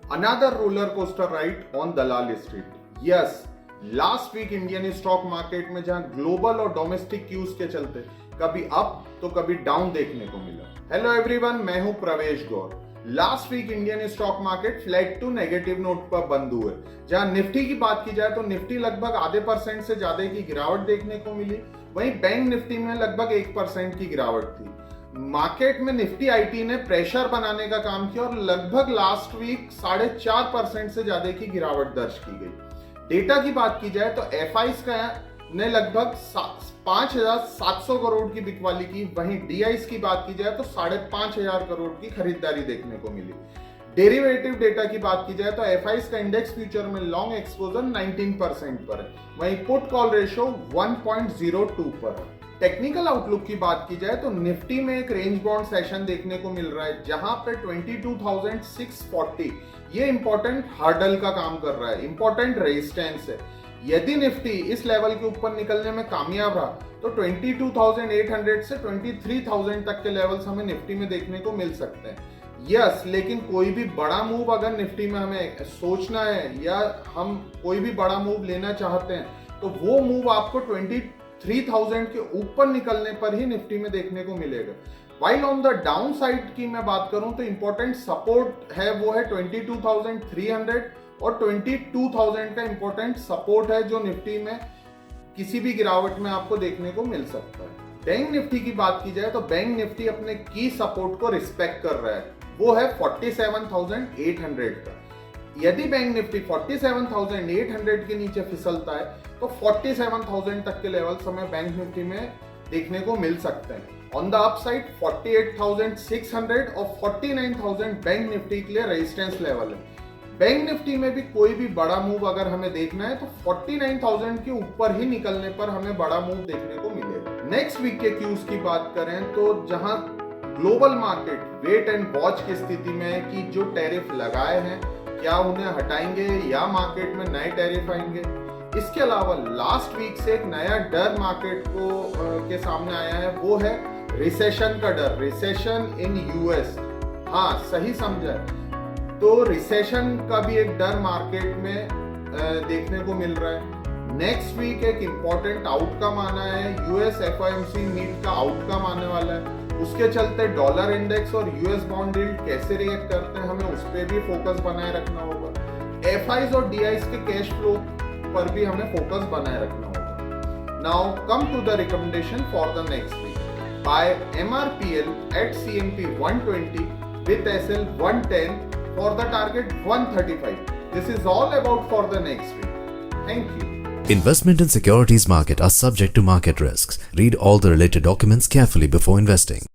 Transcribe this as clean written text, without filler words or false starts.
Another roller coaster ride on Dalal Street. Yes, last week Indian stock market में जहां global और domestic cues के चलते कभी अप तो कभी डाउन देखने को मिला। हेलो एवरीवन, मैं हूं Pravesh Gaur. Last week Indian stock market flat to negative note पर बंद हुए। जहां निफ्टी की बात की जाए तो निफ्टी लगभग आधे % से ज्यादा की गिरावट देखने को मिली, वहीं बैंक निफ्टी में लगभग 1% की गिरावट थी। मार्केट में निफ्टी आईटी ने प्रेशर बनाने का काम किया और लगभग लास्ट वीक 4.5% से ज्यादा की गिरावट दर्ज की गई। डेटा की बात की जाए तो एफआईज का ने लगभग 5,700 करोड़ की बिकवाली की, वहीं डीआईज की बात की जाए तो 5,500 करोड़ की खरीदारी देखने को मिली। डेरिवेटिव डेटा की बात की जाए तो एफआईज का इंडेक्स फ्यूचर में लॉन्ग एक्सपोजर 19% पर है, वहीं पुट कॉल रेशियो 1.02 पर है। टेक्निकल आउटलुक की बात की जाए तो निफ्टी में एक रेंज बाउंड सेशन देखने को मिल रहा है, जहां पे 22,640 ये इंपॉर्टेंट हर्डल का काम कर रहा है, इंपॉर्टेंट रेजिस्टेंस है। यदि निफ्टी इस लेवल के ऊपर निकलने में कामयाब रहा तो 22,800 से 23,000 तक के लेवल्स हमें निफ्टी में देखने को मिल सकते हैं। यस, लेकिन कोई भी बड़ा मूव अगर निफ्टी में हमें सोचना है या हम कोई भी बड़ा मूव लेना चाहते हैं तो वो मूव आपको 23,000 के ऊपर निकलने पर ही निफ्टी में देखने को मिलेगा। While on the down side की मैं बात करूं तो इंपॉर्टेंट सपोर्ट है वो है 22,300 और 22,000 का इंपॉर्टेंट सपोर्ट है जो निफ्टी में किसी भी गिरावट में आपको देखने को मिल सकता है। बैंक निफ्टी की बात की जाए तो बैंक निफ्टी अपने की सपोर्ट को रिस्पेक्ट कर रहा है, वो है 47,800 का। यदि बैंक निफ्टी 47,800 के नीचे फिसलता है तो 47,000 तक के लेवल्स हमें बैंक निफ्टी में देखने को मिल सकते हैं। ऑन द अपसाइड 48,600 और 49,000 बैंक निफ्टी के लिए रेजिस्टेंस लेवल है। बैंक निफ्टी में भी कोई भी बड़ा मूव अगर हमें देखना है तो 49,000 के ऊपर ही निकलने पर हमें बड़ा मूव देखने को मिलेगा। नेक्स्ट वीक के क्यूज की बात करें तो जहां global market wait and watch की स्थिति में है कि जो टैरिफ लगाए हैं क्या उन्हें हटाएंगे या मार्केट में नए टैरिफ आएंगे। इसके अलावा लास्ट वीक से एक नया डर मार्केट के सामने आया है, वो है रिसेशन का डर, रिसेशन इन यूएस। हाँ, सही समझा। तो रिसेशन का भी एक डर मार्केट में देखने को मिल रहा है। नेक्स्ट वीक एक इंपॉर्टेंट आउटकम आना है, यूएस एफओएमसी मीट का आउटकम आने वाला है। उसके चलते डॉलर इंडेक्स और यूएस बॉन्ड यील्ड कैसे रिएक्ट करते हैं हमें उस पर भी फोकस बनाए रखना होगा। एफआईज और डीआईज के कैश फ्लो पर भी हमें फोकस बनाए रखना होगा। Now come to the recommendation for the next week. Buy MRPL at CMP 120 with SL 110 for the target 135. This is all about for the next week. Thank you. Investment in securities market are subject to market risks. Read all the related documents carefully before investing.